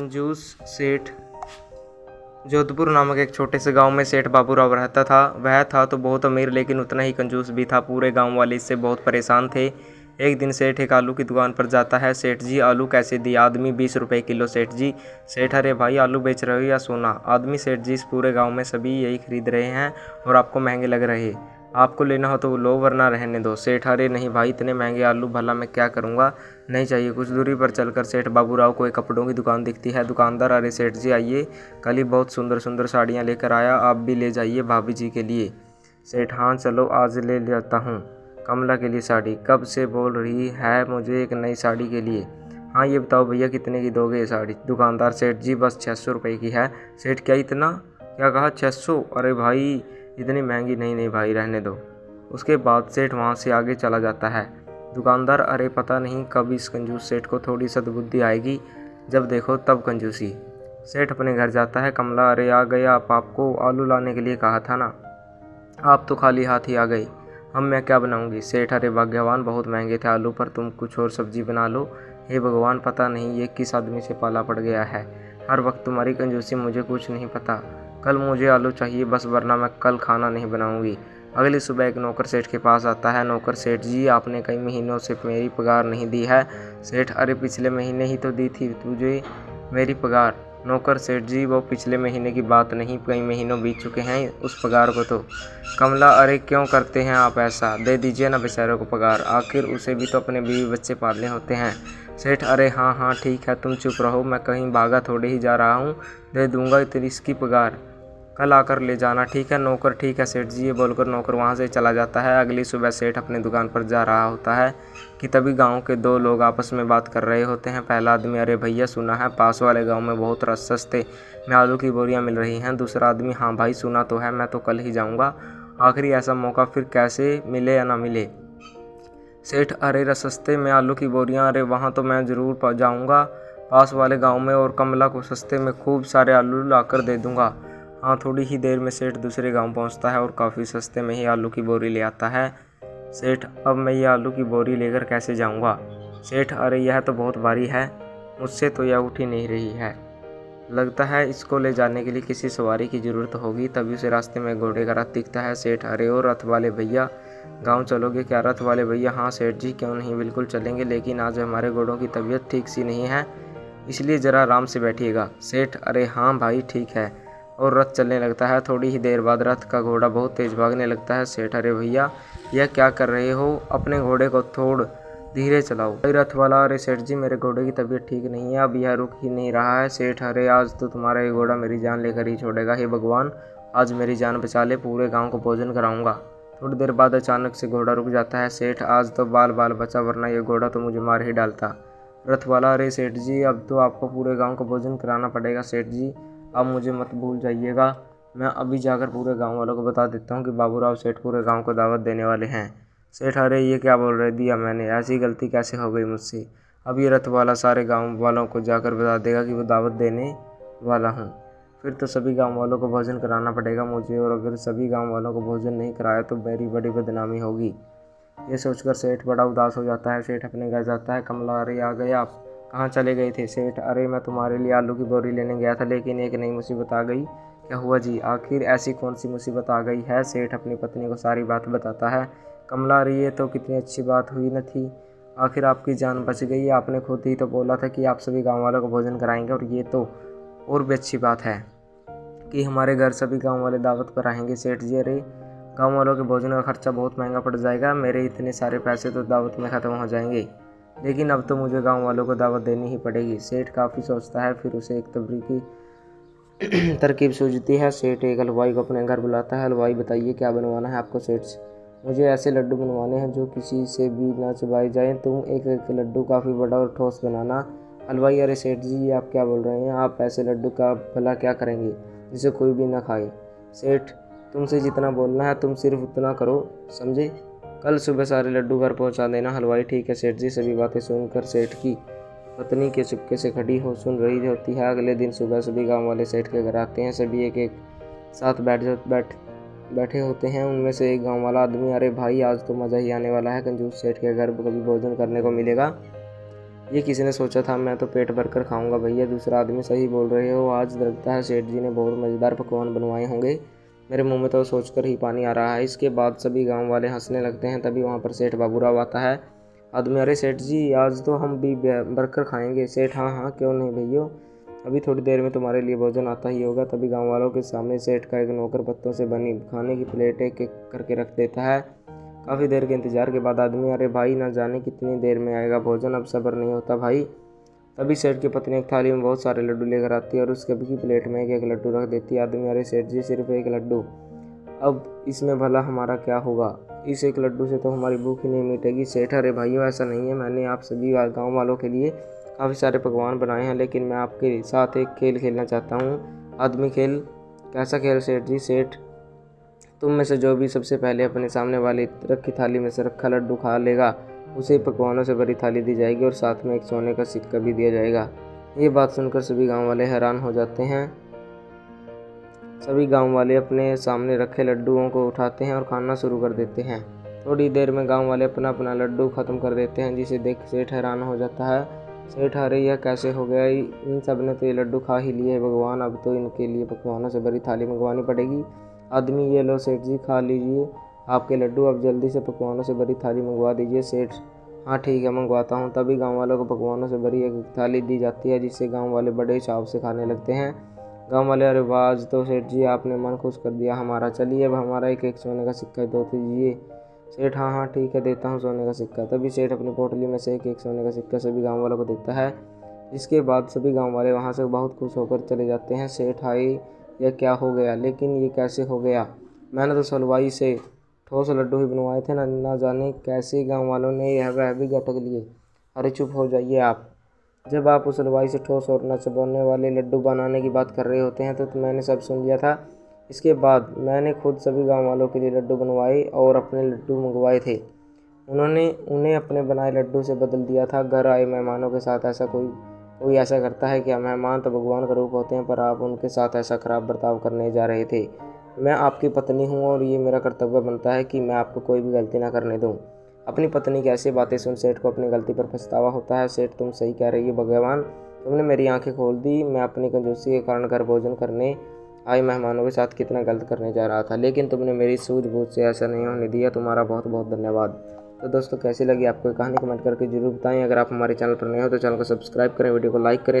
कंजूस सेठ। जोधपुर नामक एक छोटे से गांव में सेठ बाबूराव रहता था। वह था तो बहुत अमीर, लेकिन उतना ही कंजूस भी था। पूरे गांव वाले इससे बहुत परेशान थे। एक दिन सेठ एक आलू की दुकान पर जाता है। सेठ जी, आलू कैसे दिए? आदमी 20 रुपए किलो। सेठ जी। सेठ, अरे भाई, आलू बेच रहे हो या सोना? आदमी, सेठ जी, इस पूरे गांव में सभी यही खरीद रहे हैं और आपको महंगे लग रहे। आपको लेना हो तो लो, वरना रहने दो। सेठ, अरे नहीं भाई, इतने महंगे आलू भला मैं क्या करूँगा, नहीं चाहिए। कुछ दूरी पर चलकर सेठ बाबूराव को एक कपड़ों की दुकान दिखती है। दुकानदार, अरे सेठ जी आइए, कल ही बहुत सुंदर सुंदर साड़ियाँ लेकर आया, आप भी ले जाइए भाभी जी के लिए। सेठ, हाँ चलो, आज ले जाता हूँ। कमला के लिए साड़ी? कब से बोल रही है मुझे एक नई साड़ी के लिए। हाँ ये बताओ भैया, कितने की दोगे ये साड़ी? दुकानदार, सेठ जी बस 600 रुपये की है। सेठ, क्या इतना? क्या कहा, 600? अरे भाई, इतनी महंगी नहीं भाई, रहने दो। उसके बाद सेठ वहाँ से आगे चला जाता है। दुकानदार, अरे पता नहीं कब इस कंजूस सेठ को थोड़ी सद्बुद्धि आएगी, जब देखो तब कंजूसी। सेठ अपने घर जाता है। कमला, अरे आ गए आप, आपको आलू लाने के लिए कहा था ना, आप तो खाली हाथ ही आ गई। हम मैं क्या बनाऊंगी? सेठ, अरे भाग्यवान, बहुत महंगे थे आलू, पर तुम कुछ और सब्जी बना लो। हे भगवान, पता नहीं ये किस आदमी से पाला पड़ गया है, हर वक्त तुम्हारी कंजूसी, मुझे कुछ नहीं पता। कल मुझे आलू चाहिए बस, वरना मैं कल खाना नहीं बनाऊंगी। अगली सुबह एक नौकर सेठ के पास आता है। नौकर, सेठ जी, आपने कई महीनों से मेरी पगार नहीं दी है। सेठ, अरे पिछले महीने ही तो दी थी तुझे मेरी पगार। नौकर, सेठ जी वो पिछले महीने की बात नहीं, कई महीनों बीत चुके हैं उस पगार को तो। कमला, अरे क्यों करते हैं आप ऐसा, दे दीजिए ना बेचारे को पगार, आखिर उसे भी तो अपने बीवी बच्चे पालने होते हैं। सेठ, अरे हाँ हाँ ठीक है, तुम चुप रहो, मैं कहीं भागा थोड़े ही जा रहा हूँ, दे दूंगा तेरी इसकी पगार, कल आकर ले जाना, ठीक है। नौकर, ठीक है सेठ जी, ये बोलकर नौकर वहाँ से चला जाता है। अगली सुबह सेठ अपनी दुकान पर जा रहा होता है कि तभी गांव के दो लोग आपस में बात कर रहे होते हैं। पहला आदमी, अरे भैया सुना है पास वाले गांव में बहुत सस्ते में आलू की बोरियां मिल रही हैं। दूसरा आदमी, हाँ भाई सुना तो है, मैं तो कल ही जाऊंगा, आखिरी ऐसा मौका फिर कैसे मिले या ना मिले। सेठ, अरे सस्ते में आलू की बोरियां, अरे वहाँ तो मैं ज़रूर जाऊँगा पास वाले गाँव में, और कमला को सस्ते में खूब सारे आलू लाकर दे दूँगा। हाँ, थोड़ी ही देर में सेठ दूसरे गांव पहुंचता है और काफ़ी सस्ते में ही आलू की बोरी ले आता है। सेठ, अब मैं ये आलू की बोरी लेकर कैसे जाऊंगा? सेठ, अरे यह तो बहुत भारी है, मुझसे तो यह उठ ही नहीं रही है, लगता है इसको ले जाने के लिए किसी सवारी की ज़रूरत होगी। तभी उसे रास्ते में घोड़े का रथ दिखता है। सेठ, अरे ओ रथ वाले भैया, गाँव चलोगे क्या? रथ वाले भैया, हाँ सेठ जी क्यों नहीं, बिल्कुल चलेंगे, लेकिन आज हमारे घोड़ों की तबीयत ठीक सी नहीं है, इसलिए ज़रा आराम से बैठिएगा। सेठ, अरे हाँ भाई ठीक है, और रथ चलने लगता है। थोड़ी ही देर बाद रथ का घोड़ा बहुत तेज़ भागने लगता है। सेठ, अरे भैया यह क्या कर रहे हो, अपने घोड़े को थोड़ धीरे चलाओ। रथ वाला, अरे सेठ जी मेरे घोड़े की तबीयत ठीक नहीं है, अब यह रुक ही नहीं रहा है। सेठ, अरे आज तो तुम्हारा ये घोड़ा मेरी जान लेकर ही छोड़ेगा, हे भगवान आज मेरी जान बचा ले, पूरे गाँव को भोजन कराऊंगा। थोड़ी देर बाद अचानक से घोड़ा रुक जाता है। सेठ, आज तो बाल बाल बचा, वरना ये घोड़ा तो मुझे मार ही डालता। रथ वाला, अरे सेठ जी अब तो आपको पूरे गाँव को भोजन कराना पड़ेगा। सेठ जी अब मुझे मत भूल जाइएगा, मैं अभी जाकर पूरे गांव वालों को बता देता हूं कि बाबूराव सेठ पूरे गांव को दावत देने वाले हैं। सेठ, अरे ये क्या बोल रहे, दिया मैंने, ऐसी गलती कैसे हो गई मुझसे? अब ये रथ वाला सारे गांव वालों को जाकर बता देगा कि वो दावत देने वाला हूँ, फिर तो सभी गाँव वालों को भोजन कराना पड़ेगा मुझे, और अगर सभी गाँव वालों को भोजन नहीं कराया तो मेरी बड़ी बदनामी होगी। ये सोचकर सेठ बड़ा उदास हो जाता है। सेठ अपने घर जाता है। कमला, अरे आ गए आप, कहाँ चले गए थे? सेठ, अरे मैं तुम्हारे लिए आलू की बोरी लेने गया था, लेकिन एक नई मुसीबत आ गई। क्या हुआ जी? आखिर ऐसी कौन सी मुसीबत आ गई है? सेठ अपनी पत्नी को सारी बात बताता है। कमला, अरे ये तो कितनी अच्छी बात हुई न थी, आखिर आपकी जान बच गई, आपने खुद ही तो बोला था कि आप सभी गाँव वालों को भोजन कराएंगे, और ये तो और भी अच्छी बात है कि हमारे घर सभी गाँव वाले दावत पर आएंगे। सेठ जी, अरे गाँव वालों के भोजन का खर्चा बहुत महंगा पड़ जाएगा, मेरे इतने सारे पैसे तो दावत में ख़त्म हो जाएंगे, लेकिन अब तो मुझे गांव वालों को दावत देनी ही पड़ेगी। सेठ काफ़ी सोचता है, फिर उसे एक तरीकी तरकीब सूझती है। सेठ एक हलवाई को अपने घर बुलाता है। हलवाई, बताइए क्या बनवाना है आपको? सेठ, मुझे ऐसे लड्डू बनवाने हैं जो किसी से भी ना चबाए जाएं, तुम एक एक लड्डू काफ़ी बड़ा और ठोस बनाना। हलवाई, अरे सेठ जी ये आप क्या बोल रहे हैं, आप ऐसे लड्डू का भला क्या करेंगे जिसे कोई भी ना खाए? सेठ, तुमसे जितना बोलना है तुम सिर्फ उतना करो, समझे? कल सुबह सारे लड्डू घर पहुंचा देना। हलवाई, ठीक है सेठ जी। सभी बातें सुनकर सेठ की पत्नी के चुपके से खड़ी हो सुन रही होती है। अगले दिन सुबह सभी गांव वाले सेठ के घर आते हैं। सभी एक एक साथ बैठे होते हैं। उनमें से एक गांव वाला आदमी, अरे भाई आज तो मज़ा ही आने वाला है, कंजूस सेठ के घर कभी भोजन करने को मिलेगा। ये किसी ने सोचा था, मैं तो पेट भर कर खाऊंगा भैया। दूसरा आदमी, सही बोल रहे हो, आज लगता है सेठ जी ने बहुत मज़ेदार पकवान बनवाए होंगे। मेरे मुंह में तो सोचकर ही पानी आ रहा है। इसके बाद सभी गांव वाले हंसने लगते हैं। तभी वहां पर सेठ बाबूराव आता है। आदमी, अरे सेठ जी, आज तो हम भी भरकर खाएंगे। सेठ, हाँ हाँ, क्यों नहीं भैया, अभी थोड़ी देर में तुम्हारे लिए भोजन आता ही होगा। तभी गांव वालों के सामने सेठ का एक नौकर पत्तों से बनी खाने की प्लेट एक एक करके रख देता है। काफ़ी देर के इंतजार के बाद आदमी, अरे भाई, ना जाने कितनी देर में आएगा भोजन, अब सब्र नहीं होता भाई। तभी सेठ की पत्नी एक थाली में बहुत सारे लड्डू लेकर आती है और उसके भी की प्लेट में एक एक लड्डू रख देती है। आदमी, अरे सेठ जी, सिर्फ एक लड्डू, अब इसमें भला हमारा क्या होगा? इस एक लड्डू से तो हमारी भूख ही नहीं मिटेगी। सेठ, अरे भाइयों, ऐसा नहीं है, मैंने आप सभी गांव वालों के लिए काफ़ी सारे पकवान बनाए हैं, लेकिन मैं आपके साथ एक खेल खेलना चाहता हूँ। आदमी, खेल? कैसा खेल सेठ जी? सेठ, तुम में से जो भी सबसे पहले अपने सामने वाली रखी थाली में से रखा लड्डू खा लेगा, उसे पकवानों से भरी थाली दी जाएगी और साथ में एक सोने का सिक्का भी दिया जाएगा। ये बात सुनकर सभी गांव वाले हैरान हो जाते हैं। सभी गांव वाले अपने सामने रखे लड्डुओं को उठाते हैं और खाना शुरू कर देते हैं। थोड़ी देर में गांव वाले अपना अपना लड्डू ख़त्म कर देते हैं, जिसे देख सेठ हैरान हो जाता है। सेठ, अरे यह कैसे हो गया? इन सब ने तो ये लड्डू खा ही लिए भगवान, अब तो इनके लिए पकवानों से भरी थाली मंगवानी पड़ेगी। आदमी, ये लो सेठ जी, खा लीजिए आपके लड्डू, अब जल्दी से पकवानों से भरी थाली मंगवा दीजिए। सेठ, हाँ ठीक है, मंगवाता हूँ। तभी गांव वालों को पकवानों से भरी एक थाली दी जाती है, जिससे गांव वाले बड़े चाव से खाने लगते हैं। गांव वाले, अरे वाह, आज तो सेठ जी आपने मन खुश कर दिया हमारा। चलिए अब हमारा एक एक सोने का सिक्का दो दीजिए। सेठ, हाँ हाँ ठीक है, देता हूँ सोने का सिक्का। तभी सेठ अपनी पोटली में से एक एक सोने का सिक्का सभी गांव वालों को देता है। इसके बाद सभी गांव वाले वहाँ से बहुत खुश होकर चले जाते हैं। सेठ, हाय, यह क्या हो गया? लेकिन ये कैसे हो गया? मैंने तो हलवाई से ठोस लड्डू ही बनवाए थे ना जाने कैसे गाँव वालों ने यह वह भी गटक लिए। अरे चुप हो जाइए आप। जब आप उस हलवाई से ठोस और न चबाने वाले लड्डू बनाने की बात कर रहे होते हैं तो मैंने सब सुन लिया था। इसके बाद मैंने खुद सभी गांव वालों के लिए लड्डू बनवाए और अपने लड्डू मंगवाए थे। उन्होंने उन्हें अपने बनाए लड्डू से बदल दिया था। घर आए मेहमानों के साथ ऐसा कोई ऐसा करता है क्या? मेहमान तो भगवान का रूप होते हैं, पर आप उनके साथ ऐसा खराब बर्ताव करने जा रहे थे। मैं आपकी पत्नी हूँ और ये मेरा कर्तव्य बनता है कि मैं आपको कोई भी गलती ना करने दूँ। अपनी पत्नी की ऐसी बातें सुन सेठ को अपनी गलती पर पछतावा होता है। सेठ, तुम सही कह रही हो भगवान, तुमने मेरी आंखें खोल दी। मैं अपनी कंजूसी के कारण घर भोजन करने आए मेहमानों के साथ कितना गलत करने जा रहा था, लेकिन तुमने मेरी सूझबूझ से ऐसा नहीं होने दिया। तुम्हारा बहुत बहुत धन्यवाद। तो दोस्तों, कैसी लगी आपको कहानी? कमेंट करके जरूर बताएं। अगर आप हमारे चैनल पर नए हो तो चैनल को सब्सक्राइब करें, वीडियो को लाइक करें।